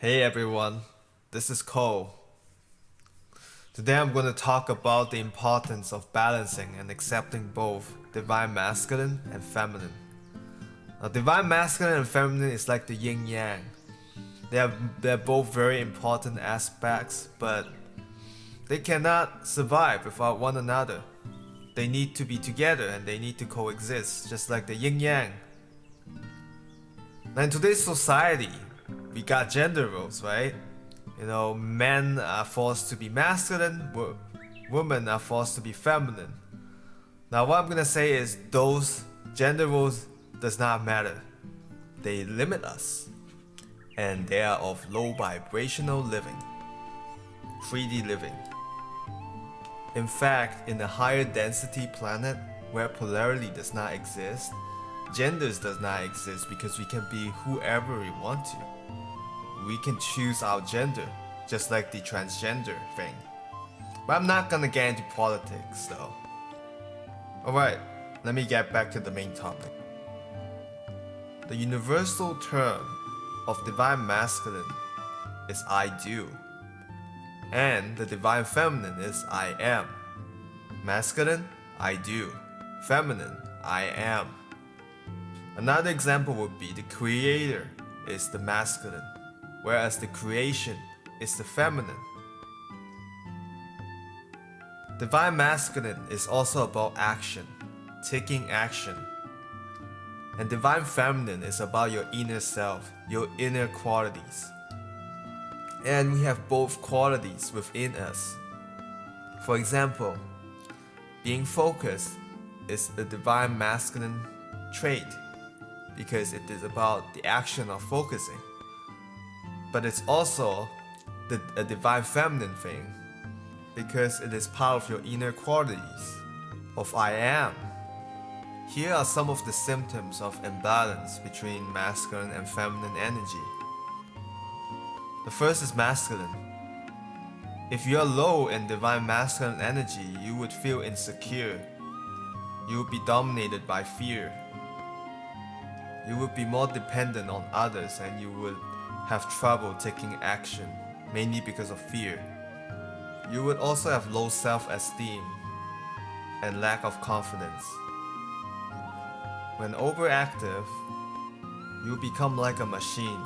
Hey everyone, this is Cole. Today I'm going to talk about the importance of balancing and accepting both divine masculine and feminine. Now, divine masculine and feminine is like the yin yang. They're both very important aspects, but they cannot survive without one another. They need to be together and they need to coexist, just like the yin yang. Now, in today's society, we got gender roles, right? Men are forced to be masculine, women are forced to be feminine. Now, what I'm gonna say is those gender roles does not matter. They limit us, and they are of low vibrational living, 3D living. In fact, in a higher density planet where polarity does not exist, genders does not exist because we can be whoever we want to. We can choose our gender, just like the transgender thing. But I'm not gonna get into politics though. Alright, let me get back to the main topic. The universal term of divine masculine is I do, and the divine feminine is I am. Masculine, I do. Feminine, I am. Another example would be the creator is the masculine, whereas the creation is the feminine. Divine masculine is also about action, taking action. And divine feminine is about your inner self, your inner qualities. And we have both qualities within us. For example, being focused is a divine masculine trait because it is about the action of focusing. But it's also a divine feminine thing because it is part of your inner qualities of I am. Here are some of the symptoms of imbalance between masculine and feminine energy. The first is masculine. If you are low in divine masculine energy, you would feel insecure. You would be dominated by fear. You would be more dependent on others and you would have trouble taking action, mainly because of fear. You would also have low self-esteem and lack of confidence. When overactive, you become like a machine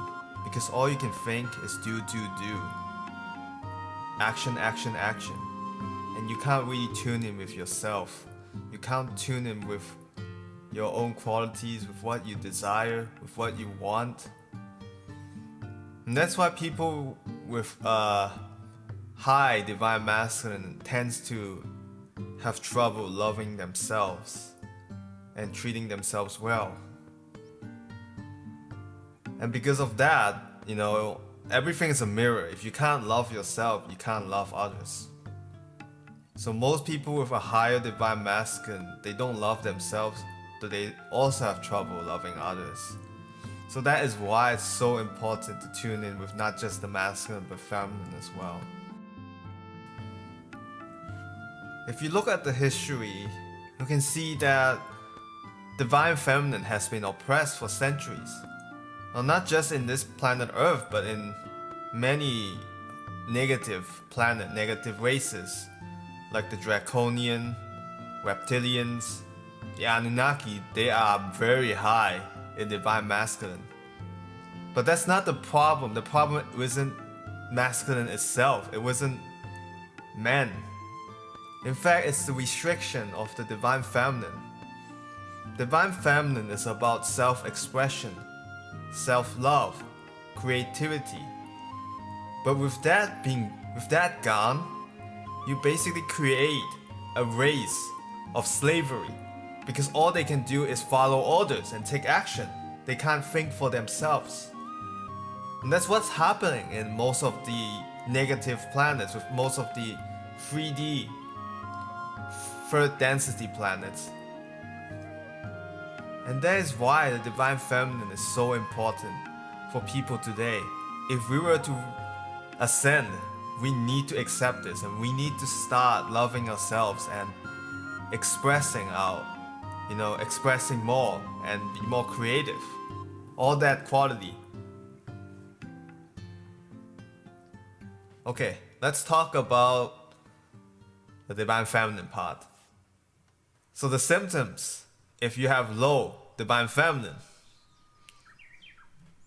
because all you can think is do. Action, action, action. And you can't really tune in with yourself. You can't tune in with your own qualities, with what you desire, with what you want. And that's why people with high divine masculine tends to have trouble loving themselves and treating themselves well. And because of that, everything is a mirror. If you can't love yourself, you can't love others. So most people with a higher divine masculine, they don't love themselves, but they also have trouble loving others. So that is why it's so important to tune in with not just the masculine but feminine as well. If you look at the history, you can see that divine feminine has been oppressed for centuries. Now, not just in this planet Earth, but in many negative races, like the Draconian, Reptilians, the Anunnaki. They are very high in divine masculine. But that's not the problem. The problem wasn't masculine itself. It wasn't men. In fact, it's the restriction of the divine feminine. Divine feminine is about self-expression, self-love, creativity. But with that gone, you basically create a race of slavery because all they can do is follow orders and take action. They can't think for themselves. And that's what's happening in most of the negative planets, with most of the 3D, third density planets. And that is why the divine feminine is so important for people today. If we were to ascend, we need to accept this and we need to start loving ourselves and expressing more and be more creative. All that quality. Okay, let's talk about the divine feminine part. So the symptoms, if you have low divine feminine,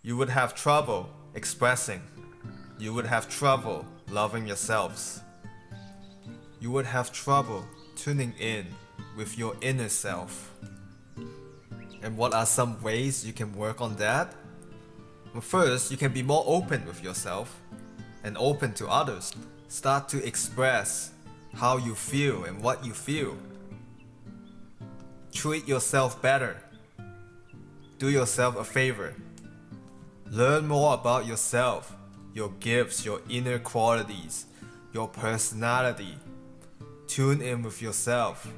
you would have trouble expressing. You would have trouble loving yourselves. You would have trouble tuning in with your inner self. And what are some ways you can work on that? Well, first, you can be more open with yourself and open to others. Start to express how you feel and what you feel. Treat yourself better. Do yourself a favor. Learn more about yourself, your gifts, your inner qualities, your personality. Tune in with yourself.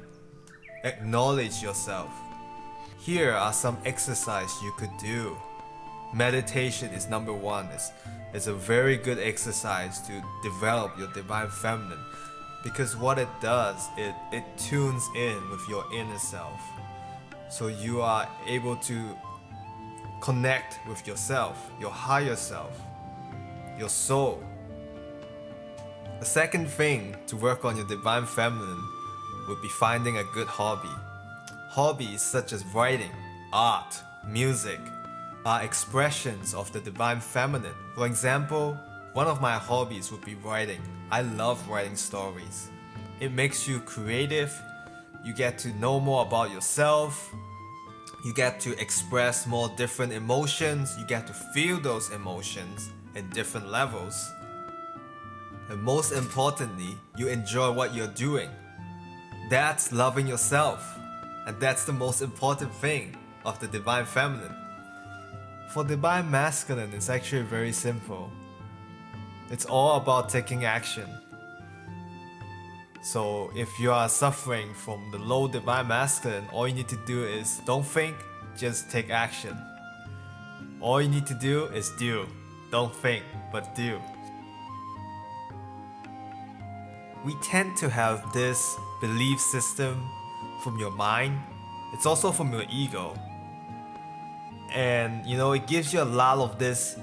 Acknowledge yourself. Here are some exercises you could do. Meditation is number one. It's a very good exercise to develop your divine feminine, because what it does, it tunes in with your inner self. So you are able to connect with yourself, your higher self, your soul. The second thing to work on your divine feminine would be finding a good hobby. Hobbies such as writing, art, music are expressions of the divine feminine. For example, one of my hobbies would be writing. I love writing stories. It makes you creative. You get to know more about yourself. You get to express more different emotions. You get to feel those emotions in different levels. And most importantly, you enjoy what you're doing. That's loving yourself. And that's the most important thing of the divine feminine. For divine masculine, it's actually very simple. It's all about taking action. So if you are suffering from the low divine masculine, all you need to do is don't think, just take action. All you need to do is do. Don't think, but do. We tend to have this belief system from your mind. It's also from your ego. And it gives you a lot of this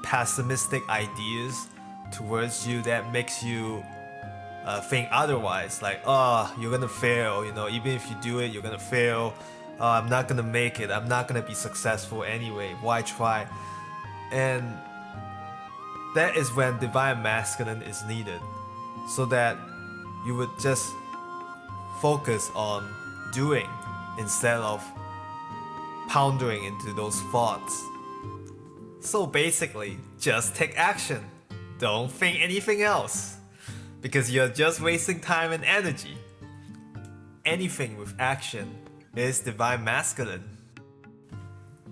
pessimistic ideas towards you that makes you think otherwise, like, oh, you're gonna fail, even if you do it, you're gonna fail. I'm not gonna make it, I'm not gonna be successful anyway, why try? And that is when divine masculine is needed, so that you would just focus on doing instead of pondering into those thoughts. So basically, just take action. Don't think anything else, because you're just wasting time and energy. Anything with action is divine masculine.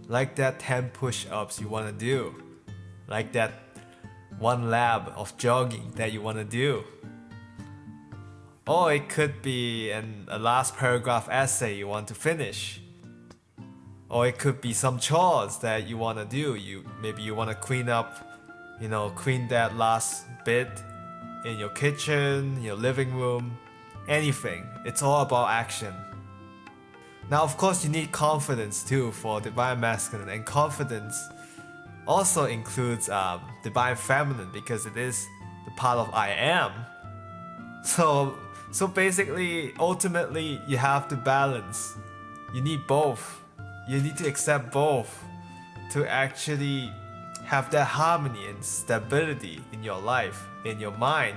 Like that 10 push-ups you want to do. Like that 1 lap of jogging that you want to do. Or it could be a last paragraph essay you want to finish. Or it could be some chores that you want to do. Maybe you want to clean up, clean that last bit in your kitchen, your living room, anything. It's all about action. Now, of course, you need confidence too for divine masculine, and confidence also includes divine feminine, because it is the part of I am. So basically, ultimately, you have to balance. You need both. You need to accept both to actually have that harmony and stability in your life, in your mind,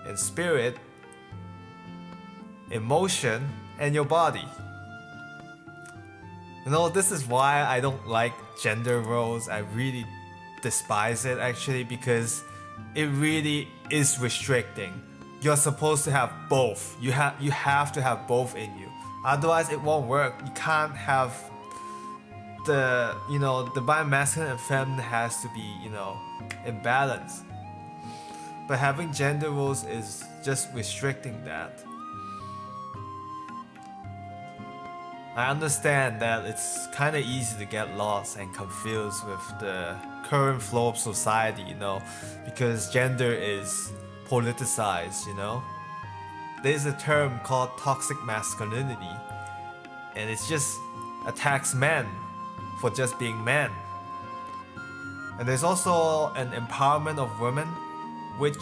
in spirit, emotion, and your body. This is why I don't like gender roles. I really despise it, actually, because it really is restricting. You're supposed to have both. You have to have both in you. Otherwise, it won't work. You can't have the divine masculine and feminine has to be in balance. But having gender roles is just restricting that. I understand that it's kind of easy to get lost and confused with the current flow of society, because gender is politicized, There's a term called toxic masculinity, and it just attacks men for just being men. And there's also an empowerment of women, which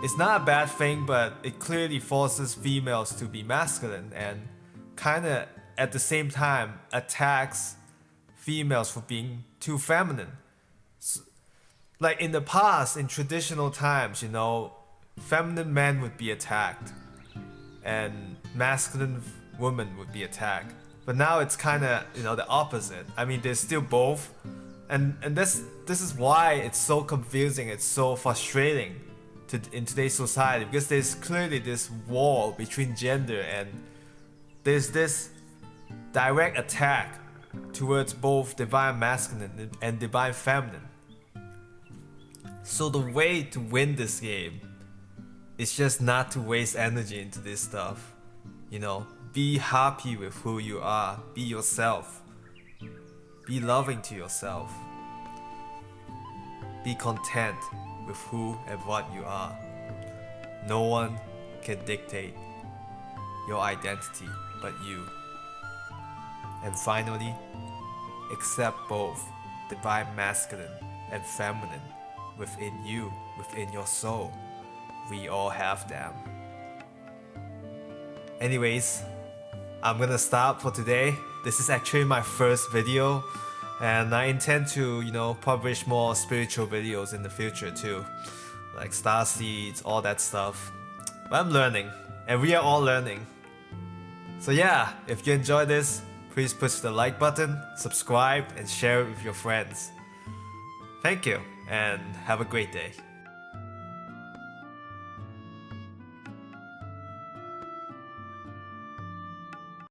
is not a bad thing, but it clearly forces females to be masculine and kinda at the same time attacks females for being too feminine. Like in the past, in traditional times, you know, feminine men would be attacked and masculine women would be attacked. But now it's kind of, you know, the opposite. I mean, there's still both, and this is why it's so confusing. It's so frustrating in today's society, because there's clearly this wall between gender, and there's this direct attack towards both divine masculine and divine feminine. So the way to win this game is just not to waste energy into this stuff. You know, be happy with who you are. Be yourself. Be loving to yourself. Be content with who and what you are. No one can dictate your identity but you. And finally, accept both divine masculine and feminine within you, within your soul. We all have them. Anyways, I'm gonna stop for today. This is actually my first video, and I intend to, you know, publish more spiritual videos in the future too, like Starseeds, all that stuff. But I'm learning, and we are all learning. So yeah, if you enjoyed this, please push the like button, subscribe, and share it with your friends. Thank you, and have a great day.